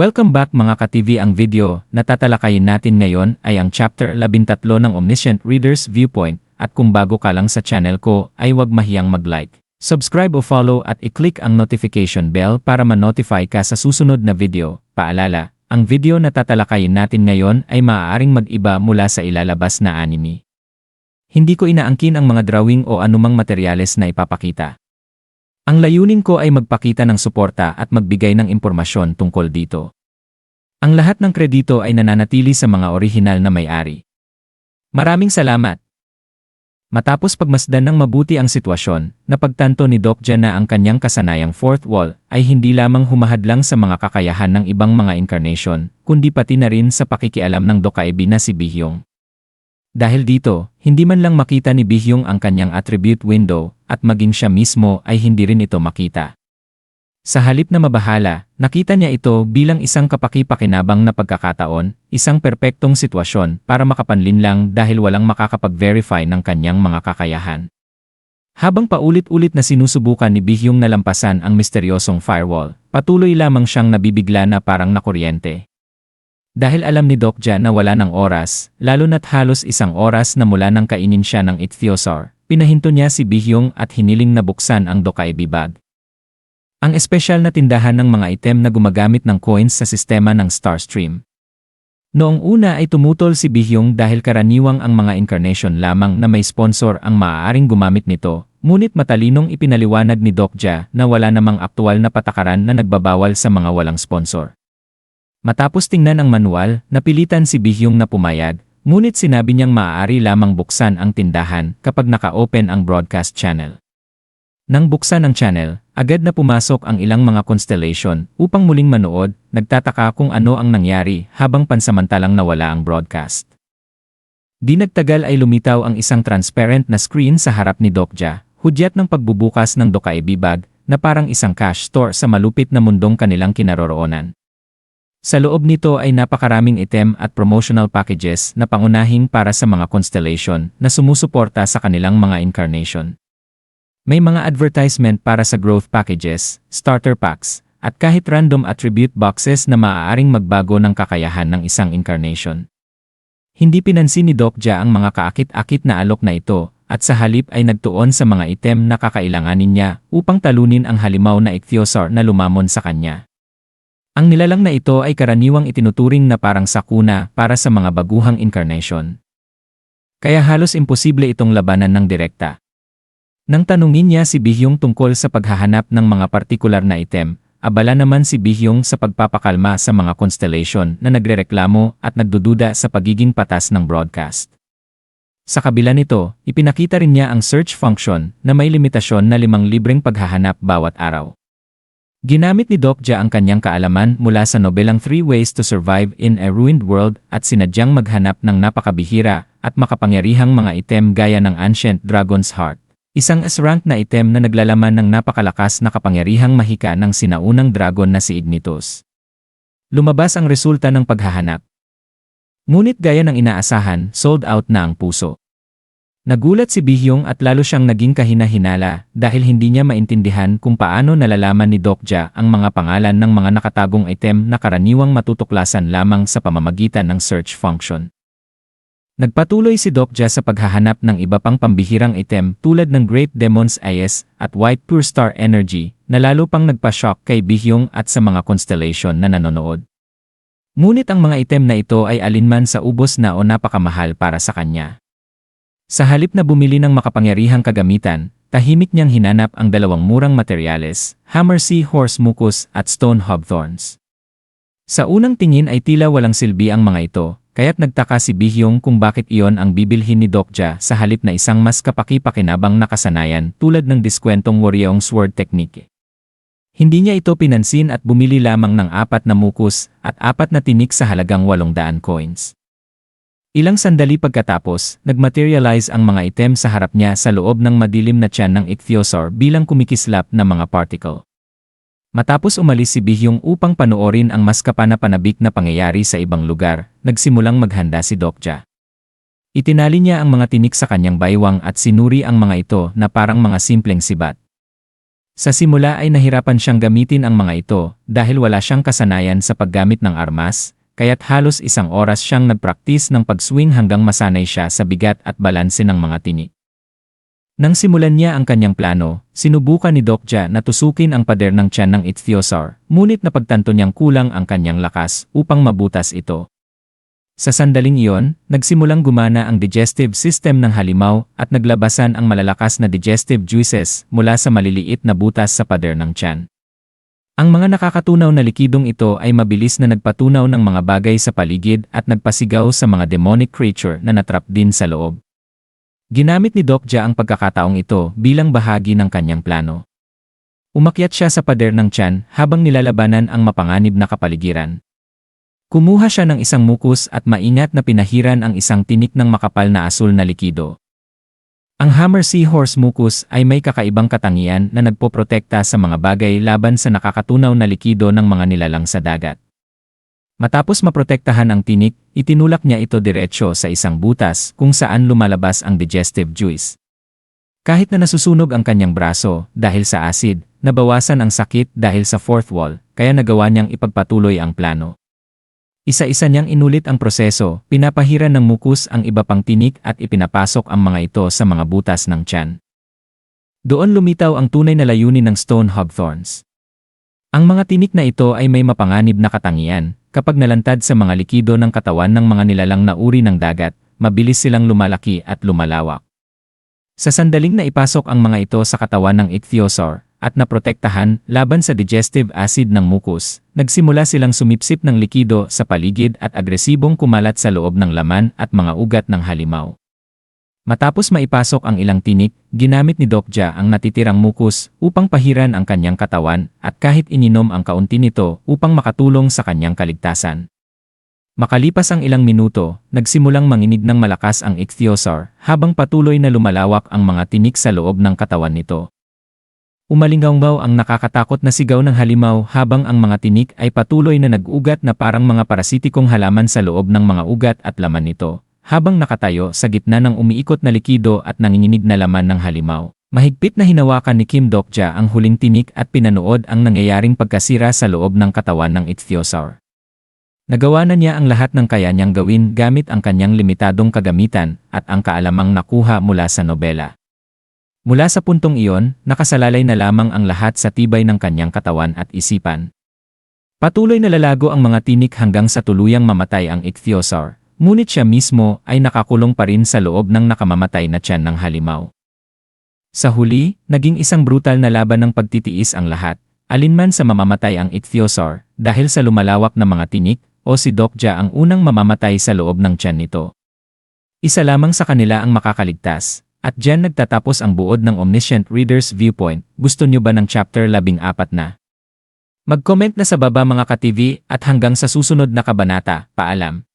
Welcome back mga ka-TV. Ang video na tatalakayin natin ngayon ay ang Chapter 13 ng Omniscient Reader's Viewpoint, at kung bago ka lang sa channel ko ay huwag mahiyang mag-like, subscribe o follow at i-click ang notification bell para ma-notify ka sa susunod na video. Paalala, ang video na tatalakayin natin ngayon ay maaaring mag-iba mula sa ilalabas na anime. Hindi ko inaangkin ang mga drawing o anumang materyales na ipapakita. Ang layunin ko ay magpakita ng suporta at magbigay ng impormasyon tungkol dito. Ang lahat ng kredito ay nananatili sa mga orihinal na may-ari. Maraming salamat! Matapos pagmasdan ng mabuti ang sitwasyon, napagtanto ni Dokja na ang kanyang kasanayang fourth wall ay hindi lamang humahadlang sa mga kakayahan ng ibang mga incarnation, kundi pati na rin sa pakikialam ng Dokkaebi na si Bihyong. Dahil dito, hindi man lang makita ni Bihyong ang kanyang attribute window, at maging siya mismo ay hindi rin ito makita. Sa halip na mabahala, nakita niya ito bilang isang kapaki-pakinabang na pagkakataon, isang perpektong sitwasyon para makapanlinlang dahil walang makakapag-verify ng kanyang mga kakayahan. Habang paulit-ulit na sinusubukan ni Bihyong na lampasan ang misteryosong firewall, patuloy lamang siyang nabibigla na parang nakuryente. Dahil alam ni Dokja na wala ng oras, lalo na't halos isang oras na mula nang kainin siya ng ichthyosaur, pinahinto niya si Bihyong at hiniling na buksan ang Dokkaebi bag. Ang espesyal na tindahan ng mga item na gumagamit ng coins sa sistema ng Starstream. Noong una ay tumutol si Bihyong dahil karaniwang ang mga incarnation lamang na may sponsor ang maaaring gumamit nito, ngunit matalinong ipinaliwanag ni Dokja na wala namang aktual na patakaran na nagbabawal sa mga walang sponsor. Matapos tingnan ang manual, napilitan si Bihyong na pumayag, ngunit sinabi niyang maaari lamang buksan ang tindahan kapag naka-open ang broadcast channel. Nang buksan ang channel, agad na pumasok ang ilang mga constellation upang muling manood, nagtataka kung ano ang nangyari habang pansamantalang nawala ang broadcast. Di nagtagal ay lumitaw ang isang transparent na screen sa harap ni Dokja, hudyat ng pagbubukas ng Dokkaebi bag na parang isang cash store sa malupit na mundong kanilang kinaroroonan. Sa loob nito ay napakaraming item at promotional packages na pangunahing para sa mga constellation na sumusuporta sa kanilang mga incarnation. May mga advertisement para sa growth packages, starter packs, at kahit random attribute boxes na maaaring magbago ng kakayahan ng isang incarnation. Hindi pinansin ni Dokja ang mga kaakit-akit na alok na ito, at sa halip ay nagtuon sa mga item na kakailanganin niya upang talunin ang halimaw na ichthyosaur na lumamon sa kanya. Ang nilalang na ito ay karaniwang itinuturing na parang sakuna para sa mga baguhang incarnation. Kaya halos imposible itong labanan ng direkta. Nang tanungin niya si Bihyong tungkol sa paghahanap ng mga partikular na item, abala naman si Bihyong sa pagpapakalma sa mga constellation na nagrereklamo at nagdududa sa pagiging patas ng broadcast. Sa kabila nito, ipinakita rin niya ang search function na may limitasyon na 5 libreng paghahanap bawat araw. Ginamit ni Dokja ang kanyang kaalaman mula sa nobelang 3 Ways to Survive in a Ruined World at sinadyang maghanap ng napakabihira at makapangyarihang mga item gaya ng Ancient Dragon's Heart, isang S-rank na item na naglalaman ng napakalakas na kapangyarihang mahika ng sinaunang dragon na si Ignitus. Lumabas ang resulta ng paghahanap. Ngunit gaya ng inaasahan, sold out na ang puso. Nagulat si Bihyong at lalo siyang naging kahina-hinala dahil hindi niya maintindihan kung paano nalalaman ni Dokja ang mga pangalan ng mga nakatagong item na karaniwang matutuklasan lamang sa pamamagitan ng search function. Nagpatuloy si Dokja sa paghahanap ng iba pang pambihirang item tulad ng Great Demon's Eyes at White Pure Star Energy na lalo pang nagpa-shock kay Bihyong at sa mga constellation na nanonood. Ngunit ang mga item na ito ay alinman sa ubos na o napakamahal para sa kanya. Sa halip na bumili ng makapangyarihang kagamitan, tahimik niyang hinanap ang 2 murang materyales, Hammersea Horse Mucus at Stone Hobthorns. Sa unang tingin ay tila walang silbi ang mga ito, kaya't nagtaka si Bihyong kung bakit iyon ang bibilhin ni Dokja sa halip na isang mas kapaki-pakinabang na kasanayan tulad ng diskwentong Waryeong Sword Technique. Hindi niya ito pinansin at bumili lamang ng 4 na mukus at 4 na tinik sa halagang 800 coins. Ilang sandali pagkatapos, nagmaterialize ang mga item sa harap niya sa loob ng madilim na tiyan ng ichthyosaur bilang kumikislap na mga particle. Matapos umalis si Bihyong upang panoorin ang mas kapanapanabik na pangyayari sa ibang lugar, nagsimulang maghanda si Dokja. Itinali niya ang mga tinik sa kanyang baywang at sinuri ang mga ito na parang mga simpleng sibat. Sa simula ay nahirapan siyang gamitin ang mga ito dahil wala siyang kasanayan sa paggamit ng armas, kaya't halos 1 oras siyang nagpraktis ng pag-swing hanggang masanay siya sa bigat at balanse ng mga tinik. Nang simulan niya ang kanyang plano, sinubukan ni Dokja na tusukin ang pader ng tiyan ng ichthyosaur, ngunit napagtanto niyang kulang ang kanyang lakas upang mabutas ito. Sa sandaling iyon, nagsimulang gumana ang digestive system ng halimaw at naglabasan ang malalakas na digestive juices mula sa maliliit na butas sa pader ng tiyan. Ang mga nakakatunaw na likidong ito ay mabilis na nagpatunaw ng mga bagay sa paligid at nagpasigaw sa mga demonic creature na natrap din sa loob. Ginamit ni Dokja ang pagkakataong ito bilang bahagi ng kanyang plano. Umakyat siya sa pader ng tiyan habang nilalabanan ang mapanganib na kapaligiran. Kumuha siya ng isang mukus at maingat na pinahiran ang isang tinik ng makapal na asul na likido. Ang Hammer Seahorse mukus ay may kakaibang katangian na nagpoprotekta sa mga bagay laban sa nakakatunaw na likido ng mga nilalang sa dagat. Matapos maprotektahan ang tinik, itinulak niya ito diretsyo sa isang butas kung saan lumalabas ang digestive juice. Kahit na nasusunog ang kanyang braso dahil sa acid, nabawasan ang sakit dahil sa fourth wall, kaya nagawa niyang ipagpatuloy ang plano. Isa-isa niyang inulit ang proseso, pinapahiran ng mukus ang iba pang tinik at ipinapasok ang mga ito sa mga butas ng tiyan. Doon lumitaw ang tunay na layunin ng stone hogthorns. Ang mga tinik na ito ay may mapanganib na katangian. Kapag nalantad sa mga likido ng katawan ng mga nilalang na uri ng dagat, mabilis silang lumalaki at lumalawak. Sa sandaling na ipasok ang mga ito sa katawan ng ichthyosaur at naprotektahan laban sa digestive acid ng mukus, nagsimula silang sumipsip ng likido sa paligid at agresibong kumalat sa loob ng laman at mga ugat ng halimaw. Matapos maipasok ang ilang tinik, ginamit ni Dokja ang natitirang mukus upang pahiran ang kanyang katawan at kahit ininom ang kaunti nito upang makatulong sa kanyang kaligtasan. Makalipas ang ilang minuto, nagsimulang manginig ng malakas ang ichthyosaur habang patuloy na lumalawak ang mga tinik sa loob ng katawan nito. Umalinggaw ang nakakatakot na sigaw ng halimaw habang ang mga tinik ay patuloy na nag-ugat na parang mga parasitikong halaman sa loob ng mga ugat at laman nito. Habang nakatayo sa gitna ng umiikot na likido at nanginginig na laman ng halimaw, mahigpit na hinawakan ni Kim Dokja ang huling tinik at pinanood ang nangyayaring pagkasira sa loob ng katawan ng ichthyosaur. Nagawa na niya ang lahat ng kaya niyang gawin gamit ang kanyang limitadong kagamitan at ang kaalamang nakuha mula sa nobela. Mula sa puntong iyon, nakasalalay na lamang ang lahat sa tibay ng kanyang katawan at isipan. Patuloy na lalago ang mga tinik hanggang sa tuluyang mamatay ang ichthyosaur. Ngunit siya mismo ay nakakulong pa rin sa loob ng nakamamatay na tiyan ng halimaw. Sa huli, naging isang brutal na laban ng pagtitiis ang lahat, alinman sa mamamatay ang ichthyosaur dahil sa lumalawak na mga tinik o si Dokja ang unang mamamatay sa loob ng tiyan nito. Isa lamang sa kanila ang makakaligtas, at diyan nagtatapos ang buod ng Omniscient Reader's Viewpoint. Gusto nyo ba ng chapter 14 na? Mag-comment na sa baba mga ka-TV at hanggang sa susunod na kabanata, paalam.